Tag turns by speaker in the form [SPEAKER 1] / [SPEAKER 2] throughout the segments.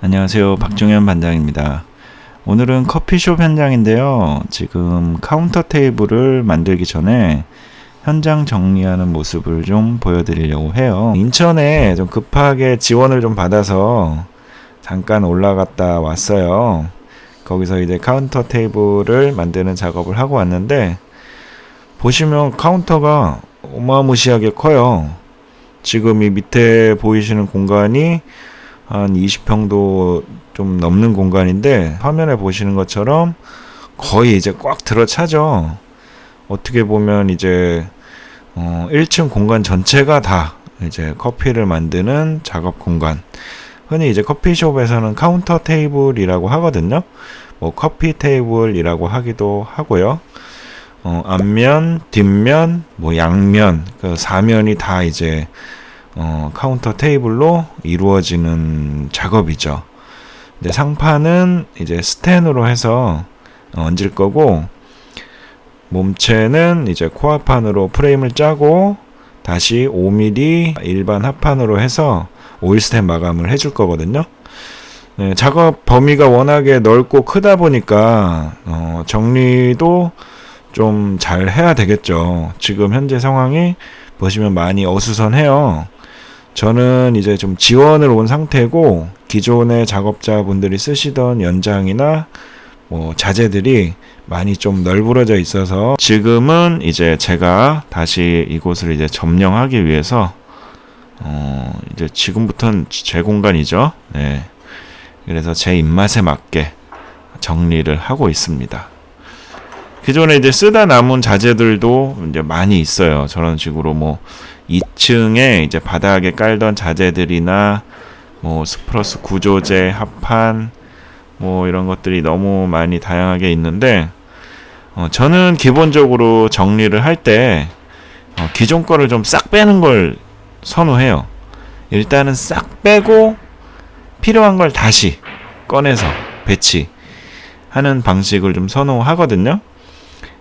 [SPEAKER 1] 안녕하세요. 박종현 반장입니다. 오늘은 커피숍 현장인데요. 지금 카운터 테이블을 만들기 전에 현장 정리하는 모습을 좀 보여드리려고 해요. 인천에 좀 급하게 지원을 좀 받아서 잠깐 올라갔다 왔어요. 거기서 이제 카운터 테이블을 만드는 작업을 하고 왔는데, 보시면 카운터가 어마무시하게 커요. 지금 이 밑에 보이시는 공간이 한 20평도 좀 넘는 공간인데, 화면에 보시는 것처럼 거의 이제 꽉 들어차죠. 어떻게 보면 이제 1층 공간 전체가 다 이제 커피를 만드는 작업 공간. 흔히 이제 커피숍에서는 카운터 테이블이라고 하거든요. 뭐 커피 테이블이라고 하기도 하고요. 앞면, 뒷면, 뭐 양면, 그 사면이 다 이제 카운터 테이블로 이루어지는 작업이죠. 근데 상판은 이제 스텐으로 해서 얹을 거고, 몸체는 이제 코어판으로 프레임을 짜고 다시 5mm 일반 합판으로 해서 오일 스텐 마감을 해줄 거거든요. 네, 작업 범위가 워낙에 넓고 크다 보니까 정리도 좀 잘 해야 되겠죠. 지금 현재 상황이 보시면 많이 어수선해요. 저는 이제 좀 지원을 온 상태고, 기존의 작업자분들이 쓰시던 연장이나 뭐 자재들이 많이 좀 널브러져 있어서, 지금은 이제 제가 다시 이곳을 이제 점령하기 위해서 이제 지금부터는 제 공간이죠. 네. 그래서 제 입맛에 맞게 정리를 하고 있습니다. 기존에 이제 쓰다 남은 자재들도 이제 많이 있어요. 저런 식으로 뭐 2층에 이제 바닥에 깔던 자재들이나 뭐 스프러스 구조재, 합판, 뭐 이런 것들이 너무 많이 다양하게 있는데, 저는 기본적으로 정리를 할 때 기존 거를 좀 싹 빼는 걸 선호해요. 일단은 싹 빼고 필요한 걸 다시 꺼내서 배치하는 방식을 좀 선호하거든요.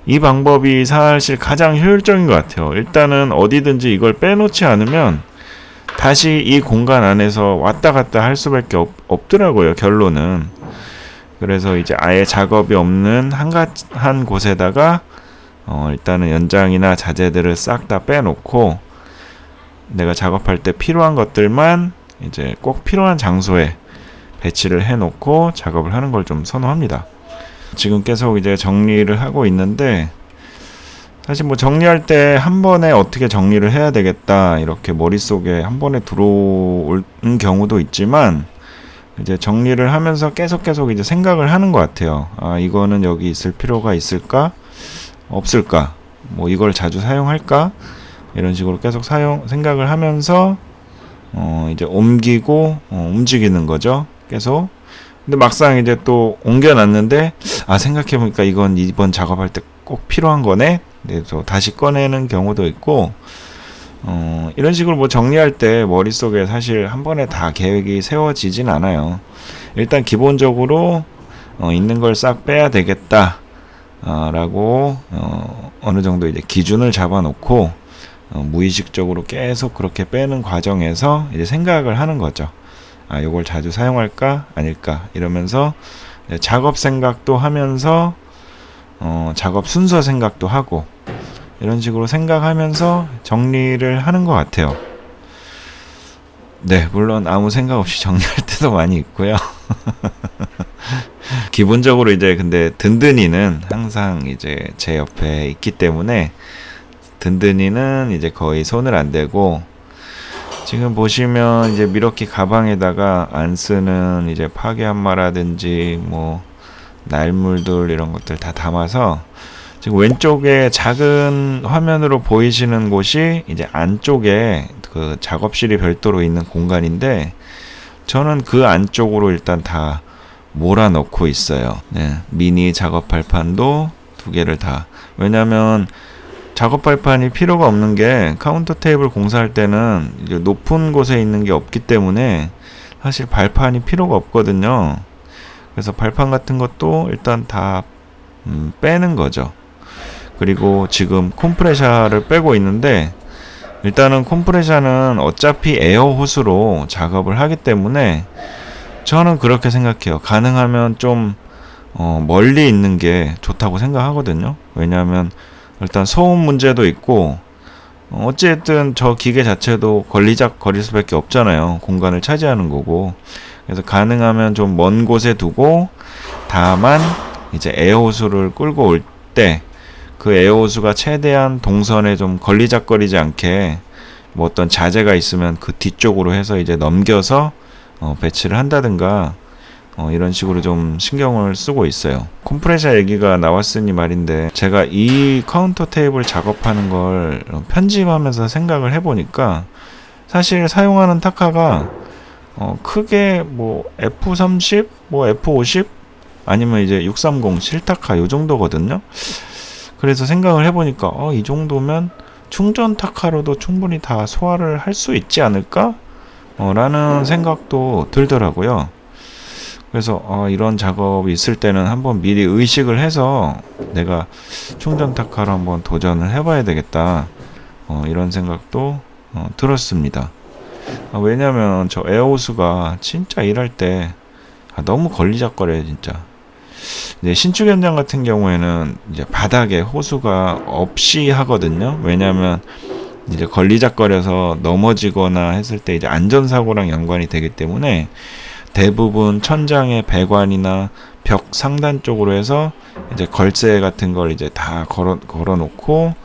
[SPEAKER 1] 이 방법이 사실 가장 효율적인 것 같아요. 일단은 어디든지 이걸 빼놓지 않으면 다시 이 공간 안에서 왔다 갔다 할 수밖에 없더라고요, 결론은. 그래서 이제 아예 작업이 없는 한 곳에다가 일단은 연장이나 자재들을 싹 다 빼놓고, 내가 작업할 때 필요한 것들만 이제 꼭 필요한 장소에 배치를 해놓고 작업을 하는 걸 좀 선호합니다. 지금 계속 이제 정리를 하고 있는데, 사실 뭐 정리할 때 한 번에 어떻게 정리를 해야 되겠다 이렇게 머릿속에 한 번에 들어오는 경우도 있지만, 이제 정리를 하면서 계속 이제 생각을 하는 것 같아요. 아, 이거는 여기 있을 필요가 있을까? 없을까? 뭐 이걸 자주 사용할까? 이런 식으로 계속 생각을 하면서 이제 옮기고 움직이는 거죠. 계속. 근데 막상 이제 또 옮겨놨는데, 아, 생각해보니까 이건 이번 작업할 때 꼭 필요한 거네? 그래서 다시 꺼내는 경우도 있고, 이런 식으로 뭐 정리할 때 머릿속에 사실 한 번에 다 계획이 세워지진 않아요. 일단 기본적으로 있는 걸 싹 빼야 되겠다 라고 어느 정도 이제 기준을 잡아놓고 무의식적으로 계속 그렇게 빼는 과정에서 이제 생각을 하는 거죠. 아, 요걸 자주 사용할까? 아닐까? 이러면서 작업 생각도 하면서 작업 순서 생각도 하고, 이런 식으로 생각하면서 정리를 하는 것 같아요. 네, 물론 아무 생각 없이 정리할 때도 많이 있고요. 기본적으로 이제 근데 든든이는 항상 이제 제 옆에 있기 때문에, 든든이는 이제 거의 손을 안 대고, 지금 보시면 이제 미러키 가방에다가 안 쓰는 이제 파괴한마라든지 뭐 날물들 이런 것들 다 담아서, 지금 왼쪽에 작은 화면으로 보이시는 곳이 이제 안쪽에 그 작업실이 별도로 있는 공간인데, 저는 그 안쪽으로 일단 다 몰아넣고 있어요. 네, 미니 작업 발판도 2개를 다. 왜냐면 작업 발판이 필요가 없는 게, 카운터 테이블 공사할 때는 이제 높은 곳에 있는 게 없기 때문에 사실 발판이 필요가 없거든요. 그래서 발판 같은 것도 일단 다 빼는 거죠. 그리고 지금 컴프레셔를 빼고 있는데, 일단은 컴프레셔는 어차피 에어 호스로 작업을 하기 때문에 저는 그렇게 생각해요. 가능하면 좀 멀리 있는 게 좋다고 생각하거든요. 왜냐하면 일단 소음 문제도 있고 어쨌든 저 기계 자체도 걸리작거릴 수밖에 없잖아요. 공간을 차지하는 거고. 그래서 가능하면 좀 먼 곳에 두고 다만 이제 에어호수를 끌고 올 때 그 에어호수가 최대한 동선에 좀 걸리작거리지 않게 뭐 어떤 자재가 있으면 그 뒤쪽으로 해서 이제 넘겨서 배치를 한다든가 이런 식으로 좀 신경을 쓰고 있어요. 컴프레셔 얘기가 나왔으니 말인데 제가 이 카운터 테이블 작업하는 걸 편집하면서 생각을 해보니까 사실 사용하는 타카가 크게 뭐 F30, 뭐 F50 아니면 이제 630 실타카 요 정도거든요. 그래서 생각을 해보니까 이 정도면 충전 타카로도 충분히 다 소화를 할 수 있지 않을까? 라는 생각도 들더라고요. 그래서 이런 작업이 있을 때는 한번 미리 의식을 해서 내가 충전 타카로 한번 도전을 해봐야 되겠다. 이런 생각도 들었습니다. 왜냐면 저 에어호수가 진짜 일할 때 너무 걸리적거려요 진짜. 이제 신축 현장 같은 경우에는 이제 바닥에 호수가 없이 하거든요. 왜냐면 이제 걸리적거려서 넘어지거나 했을 때 이제 안전사고랑 연관이 되기 때문에 대부분 천장의 배관이나 벽 상단 쪽으로 해서 이제 걸쇠 같은 걸 이제 다 걸어 놓고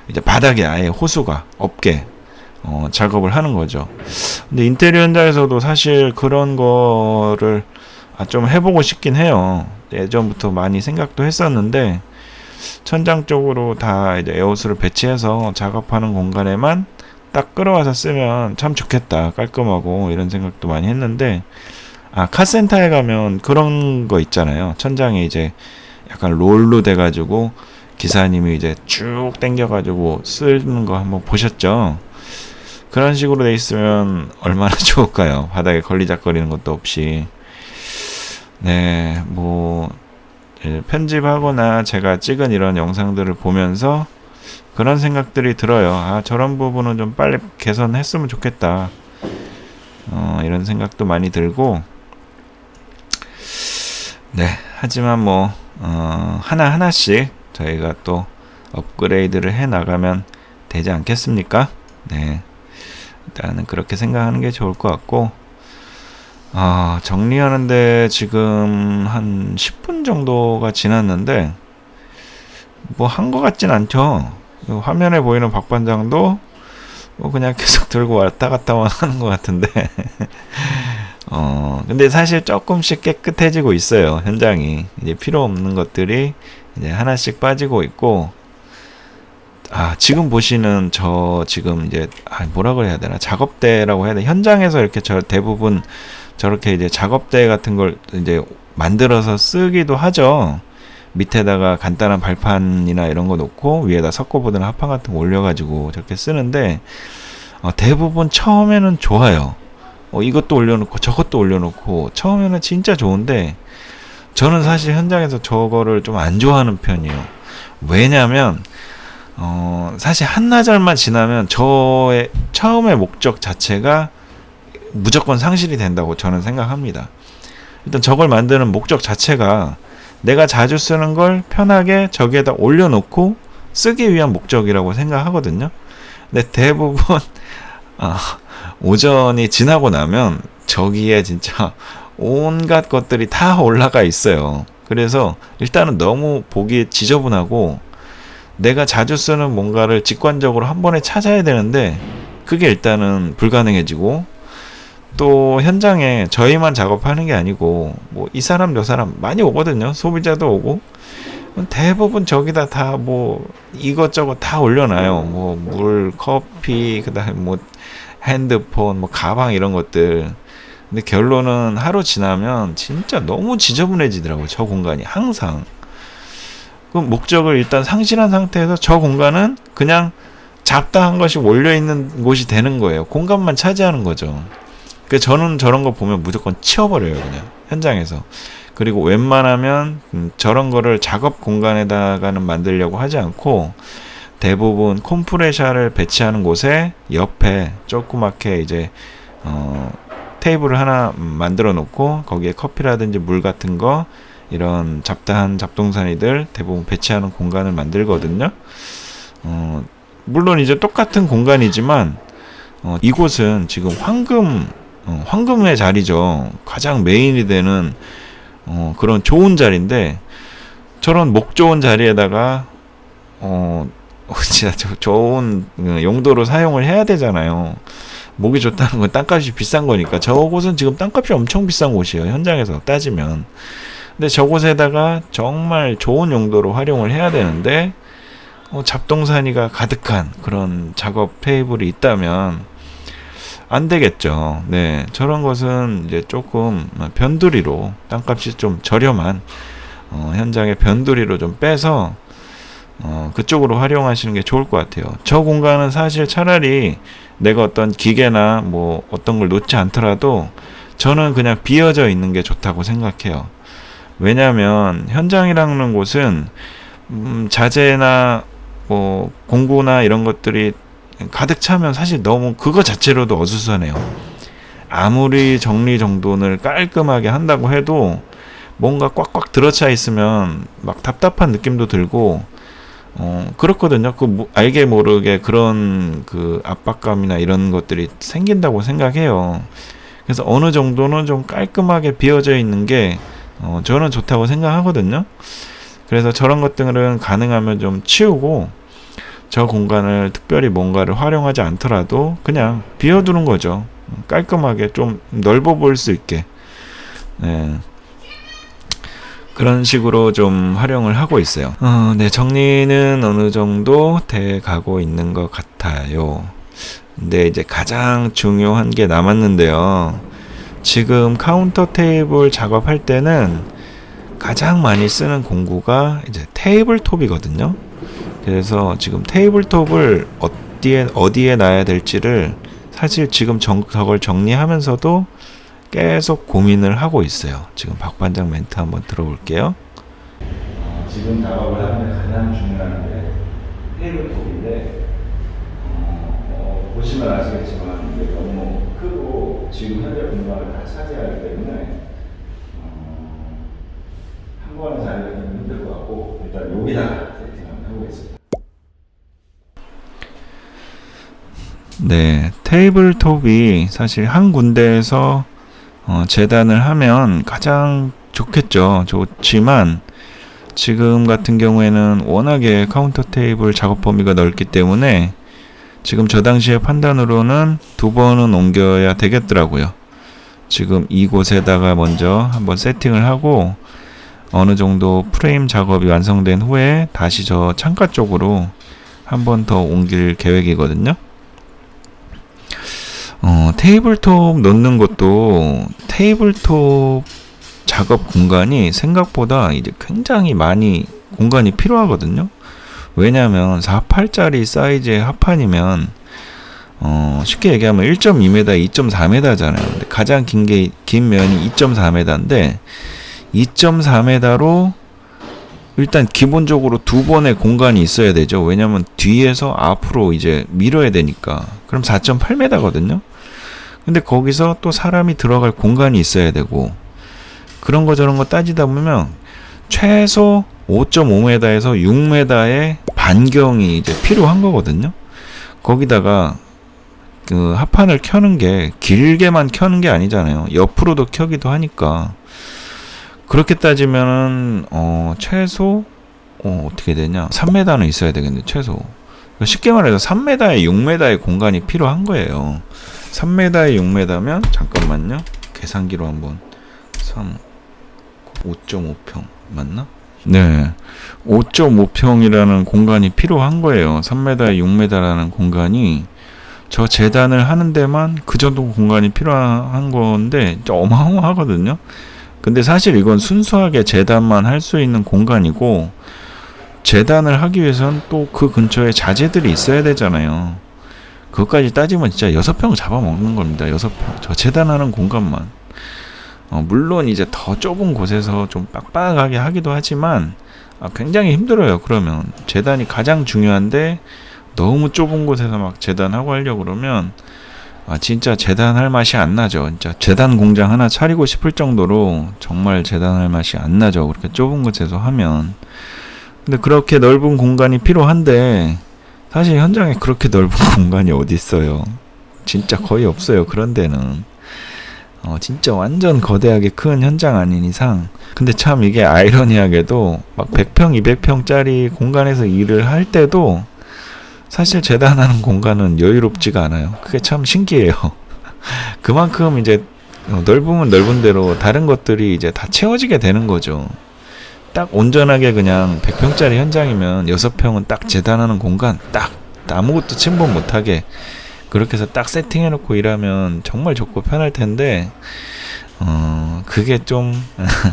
[SPEAKER 1] 이제 바닥에 아예 호수가 없게 작업을 하는 거죠. 근데 인테리어 현장에서도 사실 그런 거를 좀 해보고 싶긴 해요. 예전부터 많이 생각도 했었는데 천장 쪽으로 다 이제 에어호스를 배치해서 작업하는 공간에만 딱 끌어와서 쓰면 참 좋겠다, 깔끔하고 이런 생각도 많이 했는데 카센터에 가면 그런 거 있잖아요. 천장에 이제 약간 롤로 돼가지고 기사님이 이제 쭉 당겨가지고 쓰는 거 한번 보셨죠? 그런 식으로 돼 있으면 얼마나 좋을까요? 바닥에 걸리작거리는 것도 없이. 네, 뭐 편집하거나 제가 찍은 이런 영상들을 보면서 그런 생각들이 들어요. 저런 부분은 좀 빨리 개선했으면 좋겠다. 이런 생각도 많이 들고. 네, 하지만 뭐 하나하나씩 저희가 또 업그레이드를 해 나가면 되지 않겠습니까? 네, 일단은 그렇게 생각하는 게 좋을 것 같고, 정리하는데 지금 한 10분 정도가 지났는데 뭐 한 것 같진 않죠. 화면에 보이는 박반장도 뭐 그냥 계속 들고 왔다 갔다만 하는 것 같은데 근데 사실 조금씩 깨끗해지고 있어요. 현장이 이제 필요 없는 것들이 이제 하나씩 빠지고 있고, 지금 보시는 저 지금 이제 뭐라 그래야 되나, 작업대라고 해야 되나, 현장에서 이렇게 대부분 저렇게 이제 작업대 같은 걸 이제 만들어서 쓰기도 하죠. 밑에다가 간단한 발판이나 이런 거 놓고 위에다 석고보드나 합판 같은 거 올려가지고 저렇게 쓰는데 대부분 처음에는 좋아요. 이것도 올려놓고 저것도 올려놓고 처음에는 진짜 좋은데 저는 사실 현장에서 저거를 좀 안 좋아하는 편이에요. 왜냐면 사실 한나절만 지나면 저의 처음의 목적 자체가 무조건 상실이 된다고 저는 생각합니다. 일단 저걸 만드는 목적 자체가 내가 자주 쓰는 걸 편하게 저기에다 올려놓고 쓰기 위한 목적이라고 생각하거든요. 근데 대부분 오전이 지나고 나면 저기에 진짜 온갖 것들이 다 올라가 있어요. 그래서 일단은 너무 보기 지저분하고 내가 자주 쓰는 뭔가를 직관적으로 한 번에 찾아야 되는데 그게 일단은 불가능해지고, 또 현장에 저희만 작업하는 게 아니고 뭐 이 사람 저 사람 많이 오거든요. 소비자도 오고. 대부분 저기다 다 뭐 이것저것 다 올려놔요. 뭐 물, 커피, 그다음에 뭐 핸드폰, 뭐 가방 이런 것들. 근데 결론은 하루 지나면 진짜 너무 지저분해지더라고요. 저 공간이 항상. 그 목적을 일단 상실한 상태에서 저 공간은 그냥 잡다한 것이 몰려있는 곳이 되는 거예요. 공간만 차지하는 거죠. 그래서 저는 저런 거 보면 무조건 치워버려요, 그냥 현장에서. 그리고 웬만하면 저런 거를 작업 공간에다가는 만들려고 하지 않고 대부분 컴프레셔를 배치하는 곳에 옆에 조그맣게 이제 테이블을 하나 만들어 놓고 거기에 커피라든지 물 같은 거 이런 잡다한 잡동사니들 대부분 배치하는 공간을 만들거든요. 물론 이제 똑같은 공간이지만 이곳은 지금 황금의 자리죠. 가장 메인이 되는 그런 좋은 자리인데 저런 목 좋은 자리에다가 진짜 좋은 용도로 사용을 해야 되잖아요. 목이 좋다는 건 땅값이 비싼 거니까. 저곳은 지금 땅값이 엄청 비싼 곳이에요, 현장에서 따지면. 근데 저곳에다가 정말 좋은 용도로 활용을 해야 되는데 잡동사니가 가득한 그런 작업 테이블이 있다면 안 되겠죠. 네, 저런 것은 이제 조금 변두리로, 땅값이 좀 저렴한 현장의 변두리로 좀 빼서 그쪽으로 활용하시는 게 좋을 것 같아요. 저 공간은 사실 차라리 내가 어떤 기계나 뭐 어떤 걸 놓지 않더라도 저는 그냥 비어져 있는 게 좋다고 생각해요. 왜냐하면 현장이라는 곳은 자재나 뭐 공구나 이런 것들이 가득 차면 사실 너무 그거 자체로도 어수선해요. 아무리 정리정돈을 깔끔하게 한다고 해도 뭔가 꽉꽉 들어차 있으면 막 답답한 느낌도 들고 그렇거든요. 알게 모르게 그런 압박감이나 이런 것들이 생긴다고 생각해요. 그래서 어느 정도는 좀 깔끔하게 비어져 있는 게 저는 좋다고 생각하거든요. 그래서 저런 것들은 가능하면 좀 치우고 저 공간을 특별히 뭔가를 활용하지 않더라도 그냥 비워두는 거죠. 깔끔하게 좀 넓어 보일 수 있게. 네. 그런 식으로 좀 활용을 하고 있어요. 네, 정리는 어느 정도 돼 가고 있는 것 같아요. 근데 이제 가장 중요한 게 남았는데요. 지금 카운터 테이블 작업할 때는 가장 많이 쓰는 공구가 이제 테이블톱이거든요. 그래서 지금 테이블톱을 어디에 놔야 될지를 사실 지금 저걸 정리하면서도 계속 고민을 하고 있어요. 지금 박 반장 멘트 한번 들어볼게요. 지금 작업을 하는데 가장 중요한 게 테이블톱인데 보시면 아시겠지만 이게 너무 크고 지금 현재 공간을 다 차지하기 때문에 한 번에 자리가 좀 힘들 것 같고 일단 여기다가 세팅을 해보겠습니다. 네, 테이블톱이 사실 한 군데에서 재단을 하면 가장 좋겠죠. 좋지만 지금 같은 경우에는 워낙에 카운터 테이블 작업 범위가 넓기 때문에 지금 저 당시의 판단으로는 2번은 옮겨야 되겠더라고요. 지금 이곳에다가 먼저 한번 세팅을 하고 어느 정도 프레임 작업이 완성된 후에 다시 저 창가 쪽으로 한 번 더 옮길 계획이거든요. 테이블톱 넣는 것도 테이블톱 작업 공간이 생각보다 이제 굉장히 많이 공간이 필요하거든요. 왜냐하면 48짜리 사이즈의 합판이면 쉽게 얘기하면 1.2m, 2.4m잖아요. 근데 가장 긴 면이 2.4m인데 2.4m로 일단 기본적으로 2번의 공간이 있어야 되죠. 왜냐하면 뒤에서 앞으로 이제 밀어야 되니까. 그럼 4.8m거든요. 근데 거기서 또 사람이 들어갈 공간이 있어야 되고 그런 거 저런 거 따지다 보면 최소 5.5m에서 6m의 반경이 이제 필요한 거거든요. 거기다가 합판을 켜는 게 길게만 켜는 게 아니잖아요. 옆으로도 켜기도 하니까. 그렇게 따지면은 최소 어떻게 되냐? 3m는 있어야 되겠네, 최소. 쉽게 말해서 3m에 6m의 공간이 필요한 거예요. 3m에 6m면 잠깐만요. 계산기로 한번 5.5평 맞나? 네. 5.5평이라는 공간이 필요한 거예요. 3m에 6m라는 공간이 저 재단을 하는 데만 그 정도 공간이 필요한 건데 어마어마하거든요. 근데 사실 이건 순수하게 재단만 할 수 있는 공간이고 재단을 하기 위해서는 또 그 근처에 자재들이 있어야 되잖아요. 그것까지 따지면 진짜 6평 잡아먹는 겁니다. 6평. 저 재단하는 공간만. 물론 이제 더 좁은 곳에서 좀 빡빡하게 하기도 하지만 굉장히 힘들어요. 그러면 재단이 가장 중요한데 너무 좁은 곳에서 막 재단하고 하려고 그러면 진짜 재단할 맛이 안 나죠. 진짜 재단 공장 하나 차리고 싶을 정도로 정말 재단할 맛이 안 나죠. 그렇게 좁은 곳에서 하면. 근데 그렇게 넓은 공간이 필요한데 사실 현장에 그렇게 넓은 공간이 어디 있어요. 진짜 거의 없어요. 그런 데는. 진짜 완전 거대하게 큰 현장 아닌 이상. 근데 참 이게 아이러니하게도 막 100평, 200평짜리 공간에서 일을 할 때도 사실 재단하는 공간은 여유롭지가 않아요. 그게 참 신기해요. 그만큼 이제 넓으면 넓은 대로 다른 것들이 이제 다 채워지게 되는 거죠. 딱 온전하게 그냥 100평짜리 현장이면 6평은 딱 재단하는 공간, 딱 아무것도 침범 못하게 그렇게 해서 딱 세팅해놓고 일하면 정말 좋고 편할 텐데 그게 좀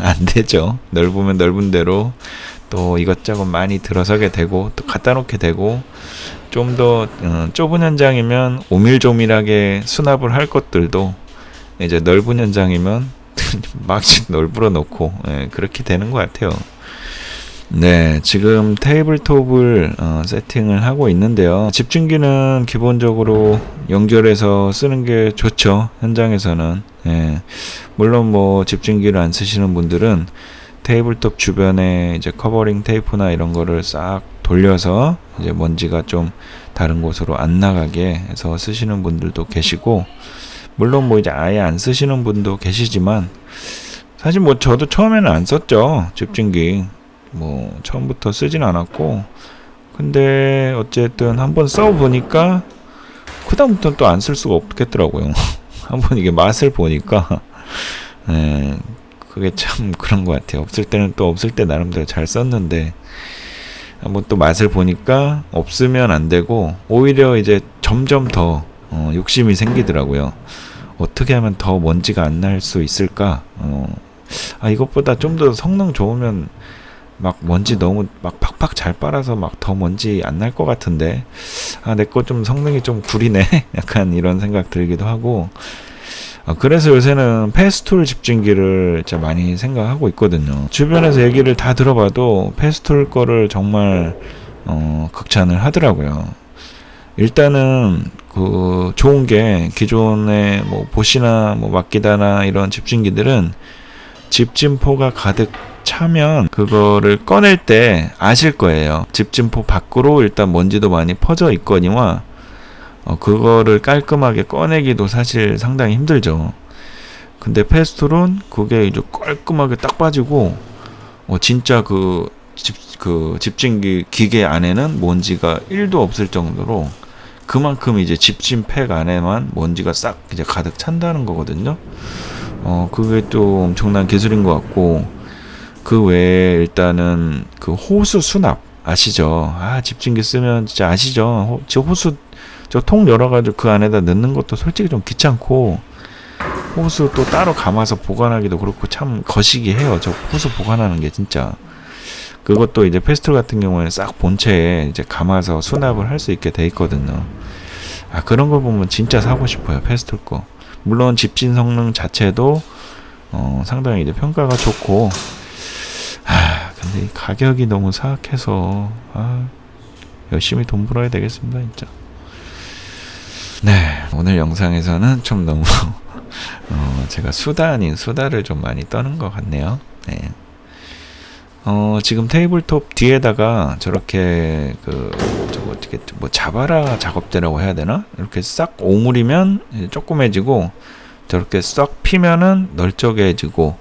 [SPEAKER 1] 안 되죠. 넓으면 넓은 대로 또 이것저것 많이 들어서게 되고 또 갖다 놓게 되고 좀 더 좁은 현장이면 오밀조밀하게 수납을 할 것들도 이제 넓은 현장이면 막 널브러 놓고 그렇게 되는 것 같아요. 네, 지금 테이블톱을 세팅을 하고 있는데요. 집중기는 기본적으로 연결해서 쓰는 게 좋죠. 현장에서는. 물론 뭐 집중기를 안 쓰시는 분들은 테이블톱 주변에 이제 커버링 테이프나 이런 거를 싹 돌려서 이제 먼지가 좀 다른 곳으로 안 나가게 해서 쓰시는 분들도 계시고, 물론 뭐 이제 아예 안 쓰시는 분도 계시지만 사실 뭐 저도 처음에는 안 썼죠. 집중기 뭐 처음부터 쓰진 않았고, 근데 어쨌든 한번 써보니까 그 다음부터는 또 안 쓸 수가 없겠더라고요. 한번 이게 맛을 보니까 그게 참 그런 것 같아요. 없을 때는 또 없을 때 나름대로 잘 썼는데 한번 또 맛을 보니까 없으면 안 되고 오히려 이제 점점 더 욕심이 생기더라고요. 어떻게 하면 더 먼지가 안 날 수 있을까? 이것보다 좀 더 성능 좋으면 막 먼지 너무 막 팍팍 잘 빨아서 막 더 먼지 안 날 것 같은데 내 거 좀 성능이 좀 구리네. 약간 이런 생각 들기도 하고, 그래서 요새는 페스툴 집중기를 진짜 많이 생각하고 있거든요. 주변에서 얘기를 다 들어봐도 페스툴 거를 정말 극찬을 하더라고요. 일단은 그 좋은 게 기존의 뭐 보시나 뭐 마키다나 이런 집중기들은 집진포가 가득 차면 그거를 꺼낼 때 아실 거예요. 집진포 밖으로 일단 먼지도 많이 퍼져 있거니와 그거를 깔끔하게 꺼내기도 사실 상당히 힘들죠. 근데 페스툴은 그게 이제 깔끔하게 딱 빠지고 진짜 그 집진기 기계 안에는 먼지가 1도 없을 정도로 그만큼 이제 집진팩 안에만 먼지가 싹 이제 가득 찬다는 거거든요. 그게 또 엄청난 기술인 것 같고, 그 외에 일단은 그 호수 수납 아시죠? 집중기 쓰면 진짜 아시죠? 저 호수 저 통 열어가지고 그 안에다 넣는 것도 솔직히 좀 귀찮고, 호수 또 따로 감아서 보관하기도 그렇고 참 거시기 해요. 저 호수 보관하는 게 진짜. 그것도 이제 페스툴 같은 경우에는 싹 본체에 이제 감아서 수납을 할 수 있게 돼 있거든요. 그런 걸 보면 진짜 사고 싶어요. 페스툴 거. 물론 집진 성능 자체도 상당히 이제 평가가 좋고, 근데 이 가격이 너무 사악해서 열심히 돈 벌어야 되겠습니다, 진짜. 네, 오늘 영상에서는 좀 너무 제가 수다 아닌 수다를 좀 많이 떠는 것 같네요. 네. 지금 테이블톱 뒤에다가 저렇게 저거 어떻게 뭐 자바라 작업대라고 해야 되나? 이렇게 싹 오므리면 조그매지고 저렇게 싹 피면은 널쩍해지고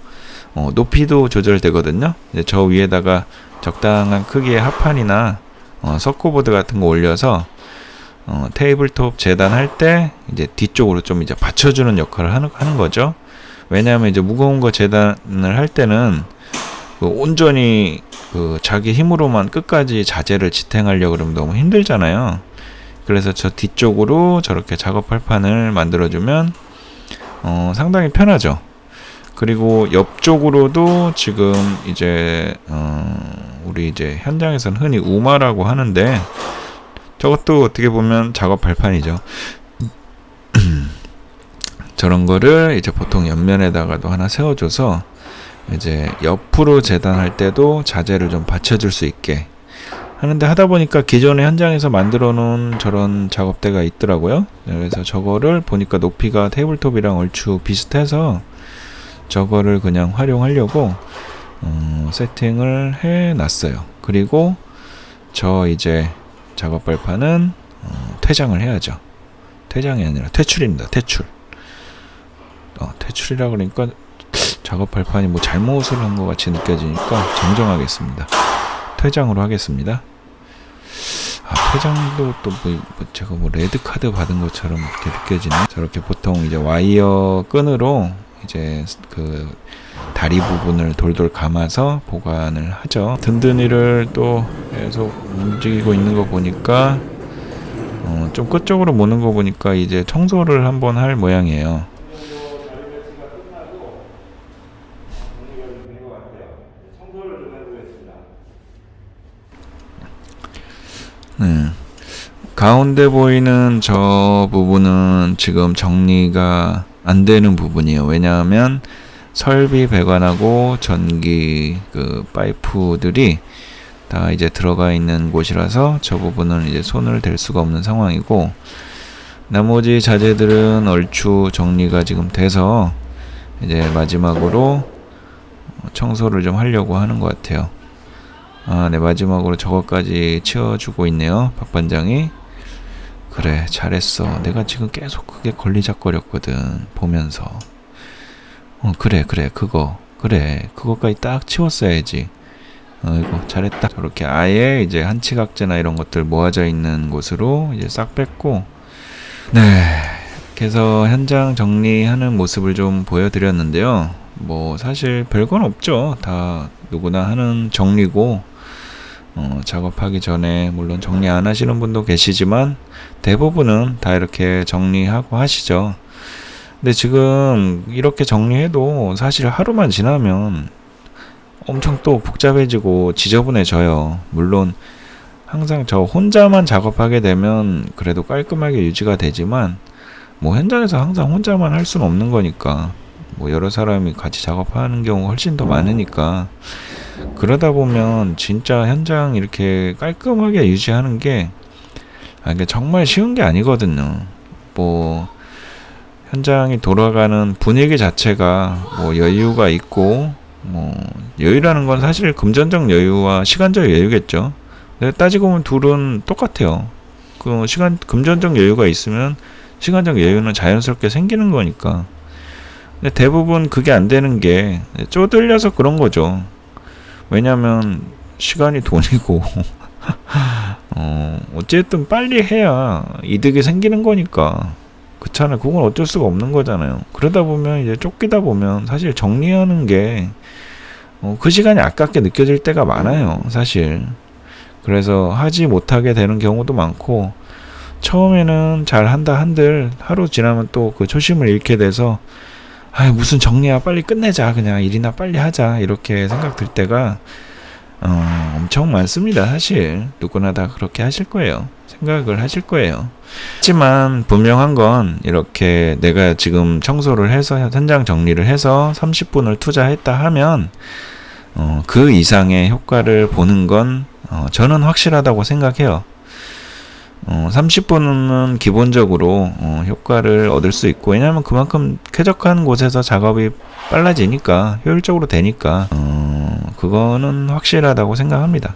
[SPEAKER 1] 높이도 조절되거든요. 이제 저 위에다가 적당한 크기의 합판이나 석고보드 같은 거 올려서 테이블톱 재단할 때 이제 뒤쪽으로 좀 이제 받쳐주는 역할을 하는 거죠. 왜냐하면 이제 무거운 거 재단을 할 때는 온전히 자기 힘으로만 끝까지 자재를 지탱하려고 그러면 너무 힘들잖아요. 그래서 저 뒤쪽으로 저렇게 작업할 판을 만들어주면 상당히 편하죠. 그리고 옆쪽으로도 지금 이제 우리 이제 현장에서는 흔히 우마라고 하는데, 저것도 어떻게 보면 작업 발판이죠. 저런 거를 이제 보통 옆면에다가도 하나 세워줘서 이제 옆으로 재단할 때도 자재를 좀 받쳐줄 수 있게 하는데 하다 보니까 기존에 현장에서 만들어 놓은 저런 작업대가 있더라고요. 그래서 저거를 보니까 높이가 테이블톱이랑 얼추 비슷해서 저거를 그냥 활용하려고 세팅을 해 놨어요. 그리고 저 이제 작업 발판은 퇴장을 해야죠. 퇴장이 아니라 퇴출입니다. 퇴출. 퇴출이라 그러니까 작업 발판이 뭐 잘못을 한 것 같이 느껴지니까 정정하겠습니다. 퇴장으로 하겠습니다. 퇴장도 또 제가 레드 카드 받은 것처럼 이렇게 느껴지네. 저렇게 보통 이제 와이어 끈으로 이제 그 다리 부분을 돌돌 감아서 보관을 하죠. 든든이를 또 계속 움직이고 있는 거 보니까 좀 끝쪽으로 모는 거 보니까 이제 청소를 한번 할 모양이에요. 네. 가운데 보이는 저 부분은 지금 정리가 안 되는 부분이에요. 왜냐하면 설비 배관하고 전기 그 파이프들이 다 이제 들어가 있는 곳이라서 저 부분은 이제 손을 댈 수가 없는 상황이고, 나머지 자재들은 얼추 정리가 지금 돼서 이제 마지막으로 청소를 좀 하려고 하는 것 같아요. 네, 마지막으로 저것까지 치워주고 있네요, 박 반장이. 그래, 잘했어. 내가 지금 계속 그게 걸리적거렸거든, 보면서. 그래, 그거까지 딱 치웠어야지. 이거 잘했다. 저렇게 아예 이제 한치각재나 이런 것들 모아져 있는 곳으로 이제 싹 뺐고, 네, 그래서 현장 정리하는 모습을 좀 보여드렸는데요. 뭐 사실 별건 없죠. 다 누구나 하는 정리고, 작업하기 전에 물론 정리 안 하시는 분도 계시지만 대부분은 다 이렇게 정리하고 하시죠. 근데 지금 이렇게 정리해도 사실 하루만 지나면 엄청 또 복잡해지고 지저분해져요. 물론 항상 저 혼자만 작업하게 되면 그래도 깔끔하게 유지가 되지만, 뭐 현장에서 항상 혼자만 할 수는 없는 거니까, 뭐 여러 사람이 같이 작업하는 경우가 훨씬 더 많으니까, 그러다 보면 진짜 현장 이렇게 깔끔하게 유지하는 게 이게 정말 쉬운 게 아니거든요. 뭐 현장이 돌아가는 분위기 자체가 뭐 여유가 있고, 뭐 여유라는 건 사실 금전적 여유와 시간적 여유겠죠. 근데 따지고 보면 둘은 똑같아요. 그 금전적 여유가 있으면 시간적 여유는 자연스럽게 생기는 거니까. 근데 대부분 그게 안 되는 게 쪼들려서 그런 거죠. 왜냐면 시간이 돈이고 어쨌든 빨리 해야 이득이 생기는 거니까. 그렇잖아요. 그건 어쩔 수가 없는 거잖아요. 그러다 보면 이제 쫓기다 보면 사실 정리하는 게 그 시간이 아깝게 느껴질 때가 많아요, 사실. 그래서 하지 못하게 되는 경우도 많고, 처음에는 잘 한다 한들 하루 지나면 또 그 초심을 잃게 돼서 무슨 정리야, 빨리 끝내자, 그냥 일이나 빨리 하자, 이렇게 생각 들 때가 엄청 많습니다. 사실 누구나 다 그렇게 하실 거예요. 생각을 하실 거예요. 하지만 분명한 건, 이렇게 내가 지금 청소를 해서 현장 정리를 해서 30분을 투자했다 하면 그 이상의 효과를 보는 건 저는 확실하다고 생각해요. 30분은 기본적으로 효과를 얻을 수 있고, 왜냐하면 그만큼 쾌적한 곳에서 작업이 빨라지니까, 효율적으로 되니까 그거는 확실하다고 생각합니다.